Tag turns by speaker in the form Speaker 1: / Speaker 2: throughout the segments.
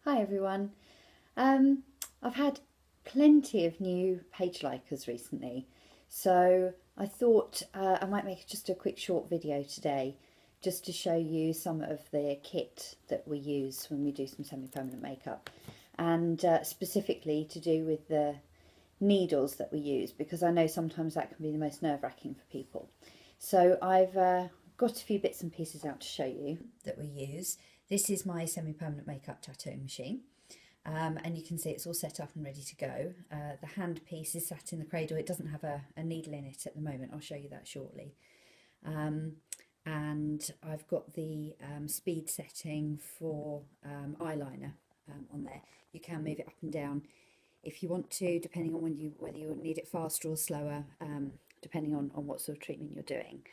Speaker 1: Hi everyone. I've had plenty of new page likers recently, so I thought I might make just a quick short video today just to show you some of the kit that we use when we do some semi-permanent makeup, and specifically to do with the needles that we use, because I know sometimes that can be the most nerve-wracking for people. So I've got a few bits and pieces out to show you that we use. This is my semi-permanent makeup tattooing machine, and you can see it's all set up and ready to go. The hand piece is sat in the cradle. It doesn't have a needle in it at the moment. I'll show you that shortly. And I've got the speed setting for eyeliner on there. You can move it up and down if you want to, depending on whether you need it faster or slower, depending on what sort of treatment you're doing.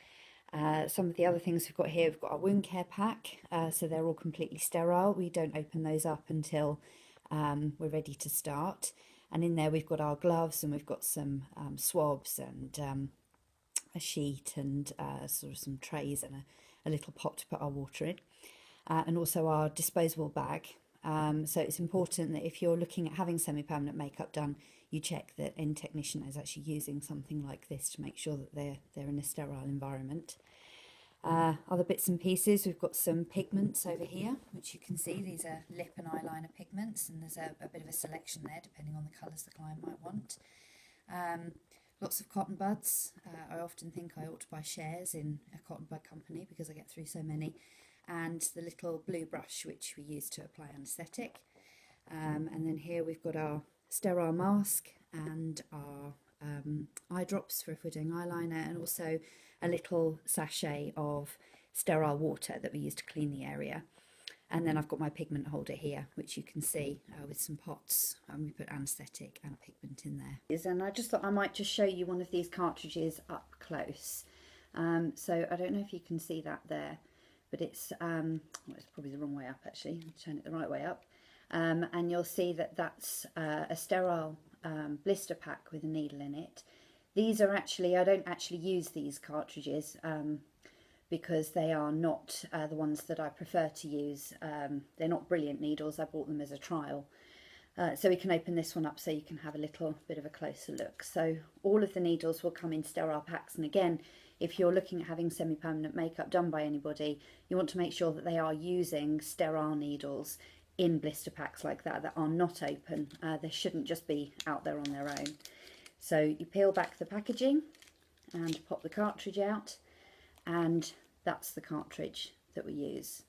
Speaker 1: Some of the other things we've got here, we've got our wound care pack, so they're all completely sterile. We don't open those up until we're ready to start. And in there we've got our gloves, and we've got some swabs and a sheet and sort of some trays and a little pot to put our water in, and also our disposable bag. So it's important that if you're looking at having semi-permanent makeup done, you check that any technician is actually using something like this to make sure that they're in a sterile environment. Other bits and pieces, we've got some pigments over here, which you can see. These are lip and eyeliner pigments, and there's a bit of a selection there depending on the colours the client might want. Lots of cotton buds. I often think I ought to buy shares in a cotton bud company because I get through so many. And the little blue brush which we use to apply anaesthetic. And then here we've got our sterile mask and our eye drops for if we're doing eyeliner, and also a little sachet of sterile water that we use to clean the area. And then I've got my pigment holder here, which you can see with some pots, and we put anaesthetic and pigment in there. And I just thought I might just show you one of these cartridges up close. So I don't know if you can see that there, but it's well, it's probably the wrong way up actually. I'll turn it the right way up, and you'll see that that's a sterile blister pack with a needle in it. These are actually, I don't actually use these cartridges because they are not the ones that I prefer to use. They're not brilliant needles. I bought them as a trial. So we can open this one up so you can have a little bit of a closer look. So all of the needles will come in sterile packs, and again, if you're looking at having semi-permanent makeup done by anybody, you want to make sure that they are using sterile needles in blister packs like that are not open. They shouldn't just be out there on their own. So you peel back the packaging and pop the cartridge out, and that's the cartridge that we use.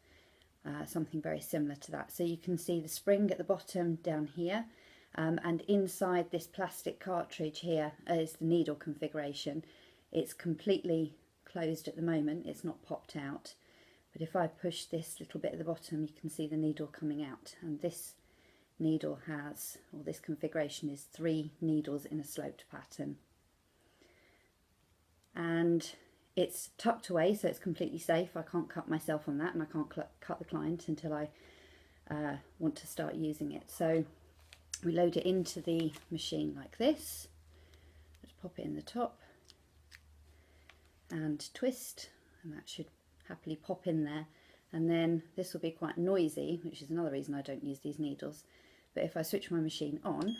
Speaker 1: Something very similar to that. So you can see the spring at the bottom down here, and inside this plastic cartridge here is the needle configuration. It's completely closed at the moment, it's not popped out, but if I push this little bit at the bottom, you can see the needle coming out, and this needle has, or this configuration is 3 needles in a sloped pattern. And it's tucked away, so it's completely safe. I can't cut myself on that, and I can't cut the client until I want to start using it. So we load it into the machine like this. Let's pop it in the top and twist, and that should happily pop in there. And then this will be quite noisy, which is another reason I don't use these needles. But if I switch my machine on,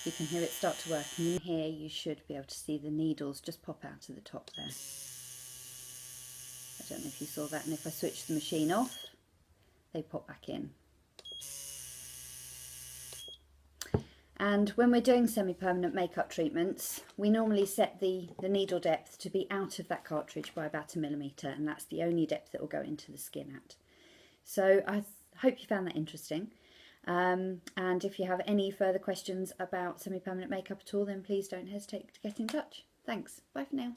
Speaker 1: you can hear it start to work, and in here you should be able to see the needles just pop out of the top there. I don't know if you saw that, and if I switch the machine off, they pop back in. And when we're doing semi-permanent makeup treatments, we normally set the needle depth to be out of that cartridge by about 1 millimetre, and that's the only depth that will go into the skin at. So I hope you found that interesting. And if you have any further questions about semi-permanent makeup at all, then please don't hesitate to get in touch. Thanks. Bye for now.